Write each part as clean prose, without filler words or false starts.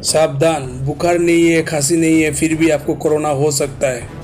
सावधान, बुखार नहीं है, खांसी नहीं है, फिर भी आपको कोरोना हो सकता है।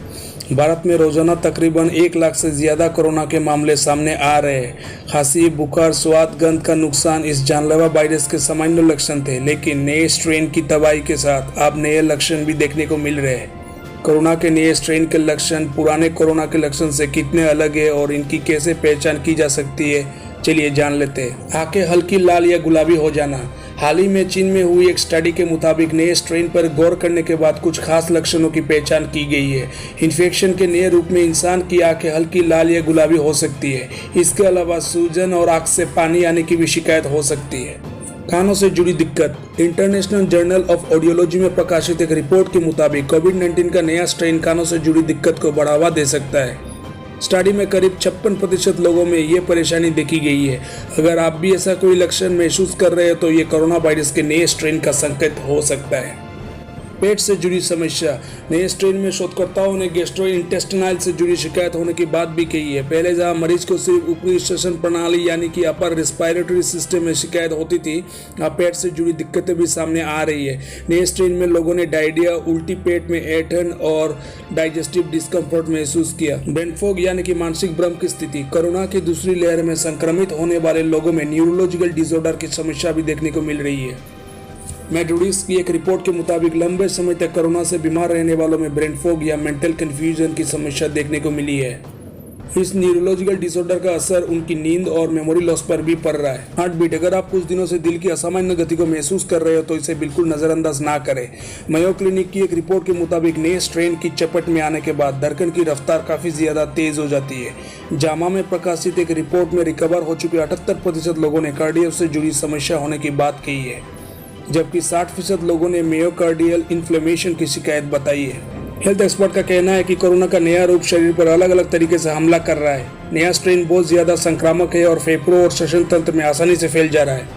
भारत में रोजाना तकरीबन 1 लाख से ज़्यादा कोरोना के मामले सामने आ रहे हैं। खांसी, बुखार, स्वाद, गंध का नुकसान इस जानलेवा वायरस के सामान्य लक्षण थे, लेकिन नए स्ट्रेन की तबाही के साथ अब नए लक्षण भी देखने को मिल रहे हैं। कोरोना के नए स्ट्रेन के लक्षण पुराने कोरोना के लक्षण से कितने अलग है और इनकी कैसे पहचान की जा सकती है, चलिए जान लेते हैं। आंखें हल्की लाल या गुलाबी हो जाना। हाल ही में चीन में हुई एक स्टडी के मुताबिक नए स्ट्रेन पर गौर करने के बाद कुछ खास लक्षणों की पहचान की गई है। इन्फेक्शन के नए रूप में इंसान की आंखें हल्की लाल या गुलाबी हो सकती है। इसके अलावा सूजन और आंख से पानी आने की भी शिकायत हो सकती है। कानों से जुड़ी दिक्कत। इंटरनेशनल जर्नल ऑफ ऑडियोलॉजी में प्रकाशित एक रिपोर्ट के मुताबिक कोविड-19 का नया स्ट्रेन कानों से जुड़ी दिक्कत को बढ़ावा दे सकता है। स्टडी में करीब 56% लोगों में ये परेशानी देखी गई है। अगर आप भी ऐसा कोई लक्षण महसूस कर रहे हैं तो ये कोरोना वायरस के नए स्ट्रेन का संकेत हो सकता है। पेट से जुड़ी समस्या। नए स्ट्रेन में शोधकर्ताओं ने गैस्ट्रोइंटेस्टाइनल से जुड़ी शिकायत होने की बात भी कही है। पहले जहां मरीज को सिर्फ ऊपरी श्वसन प्रणाली यानी कि अपर रेस्पिरेटरी सिस्टम में शिकायत होती थी, अब पेट से जुड़ी दिक्कतें भी सामने आ रही है। नए स्ट्रेन में लोगों ने डायरिया, उल्टी, पेट में ऐंठन और डाइजेस्टिव डिस्कम्फर्ट महसूस किया। ब्रेन फॉग यानी कि मानसिक भ्रम की स्थिति। कोरोना की दूसरी लहर में संक्रमित होने वाले लोगों में न्यूरोलॉजिकल डिसऑर्डर की समस्या भी देखने को मिल रही है। मेडोडिस की एक रिपोर्ट के मुताबिक लंबे समय तक कोरोना से बीमार रहने वालों में ब्रेन फॉग या मेंटल कंफ्यूजन की समस्या देखने को मिली है। इस न्यूरोलॉजिकल डिसऑर्डर का असर उनकी नींद और मेमोरी लॉस पर भी पड़ रहा है। Heart beat. अगर आप कुछ दिनों से दिल की असामान्य गति को महसूस कर रहे हो तो इसे बिल्कुल नजरअंदाज ना करें। मेयो क्लिनिक की एक रिपोर्ट के मुताबिक नए स्ट्रेन की चपेट में आने के बाद धड़कन की रफ्तार काफी ज्यादा तेज हो जाती है। जामा में प्रकाशित एक रिपोर्ट में रिकवर हो चुके 78% लोगों ने कार्डियो से जुड़ी समस्या होने की बात कही है, जबकि 60% लोगों ने मायोकार्डियल इन्फ्लेमेशन की शिकायत बताई है। हेल्थ एक्सपर्ट का कहना है कि कोरोना का नया रूप शरीर पर अलग अलग तरीके से हमला कर रहा है। नया स्ट्रेन बहुत ज्यादा संक्रामक है और फेफड़ों और श्वसन तंत्र में आसानी से फैल जा रहा है।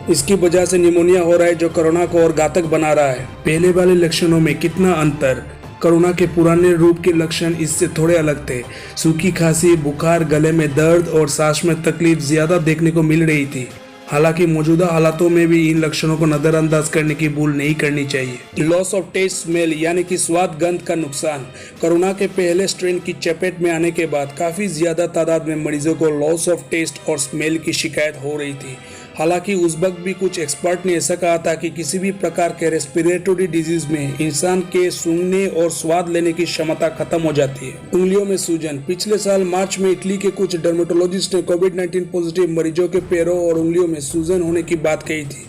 इसकी वजह से निमोनिया हो रहा है, जो कोरोना को और घातक बना रहा है। पहले वाले लक्षणों में कितना अंतर। कोरोना के पुराने रूप के लक्षण इससे थोड़े अलग थे। सूखी खांसी, बुखार, गले में दर्द और सांस में तकलीफ ज्यादा देखने को मिल रही थी। हालांकि मौजूदा हालातों में भी इन लक्षणों को नजरअंदाज करने की भूल नहीं करनी चाहिए। लॉस ऑफ टेस्ट स्मेल यानी कि स्वाद गंध का नुकसान। कोरोना के पहले स्ट्रेन की चपेट में आने के बाद काफी ज्यादा तादाद में मरीजों को लॉस ऑफ टेस्ट और स्मेल की शिकायत हो रही थी। हालांकि उस वक्त भी कुछ एक्सपर्ट ने ऐसा कहा था कि किसी भी प्रकार के रेस्पिरेटरी डिजीज में इंसान के सूंघने और स्वाद लेने की क्षमता खत्म हो जाती है। उंगलियों में सूजन। पिछले साल मार्च में इटली के कुछ डर्मेटोलॉजिस्ट ने कोविड-19 पॉजिटिव मरीजों के पैरों और उंगलियों में सूजन होने की बात कही थी।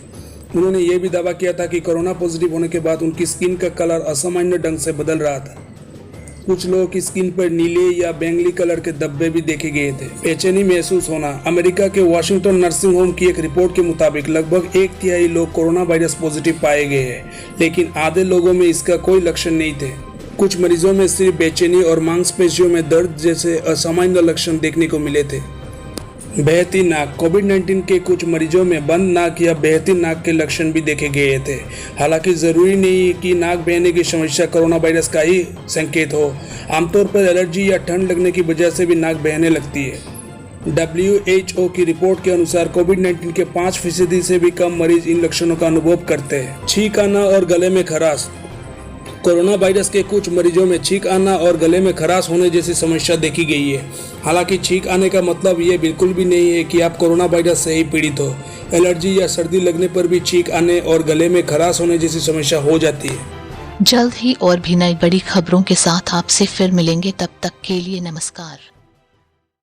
उन्होंने यह भी दावा किया था कि कोरोना पॉजिटिव होने के बाद उनकी स्किन का कलर असामान्य ढंग से बदल रहा था। कुछ लोगों की स्किन पर नीले या बैंगनी कलर के धब्बे भी देखे गए थे। बेचैनी महसूस होना। अमेरिका के वाशिंगटन नर्सिंग होम की एक रिपोर्ट के मुताबिक लगभग 1/3 लोग कोरोना वायरस पॉजिटिव पाए गए हैं, लेकिन आधे लोगों में इसका कोई लक्षण नहीं थे। कुछ मरीजों में सिर्फ बेचैनी और मांसपेशियों में दर्द जैसे असामान्य लक्षण देखने को मिले थे। बहती नाक। कोविड-19 के कुछ मरीजों में बंद नाक या बहती नाक के लक्षण भी देखे गए थे। हालांकि जरूरी नहीं कि नाक बहने की समस्या कोरोना वायरस का ही संकेत हो। आमतौर पर एलर्जी या ठंड लगने की वजह से भी नाक बहने लगती है। WHO की रिपोर्ट के अनुसार कोविड-19 के 5% से भी कम मरीज इन लक्षणों का अनुभव करते हैं। छींक आना और गले में खराश। कोरोना वायरस के कुछ मरीजों में छींक आना और गले में खराश होने जैसी समस्या देखी गई है। हालांकि छींक आने का मतलब ये बिल्कुल भी नहीं है कि आप कोरोना वायरस से ही पीड़ित हो। एलर्जी या सर्दी लगने पर भी छींक आने और गले में खराश होने जैसी समस्या हो जाती है। जल्द ही और भी नई बड़ी खबरों के साथ आपसे फिर मिलेंगे। तब तक के लिए नमस्कार।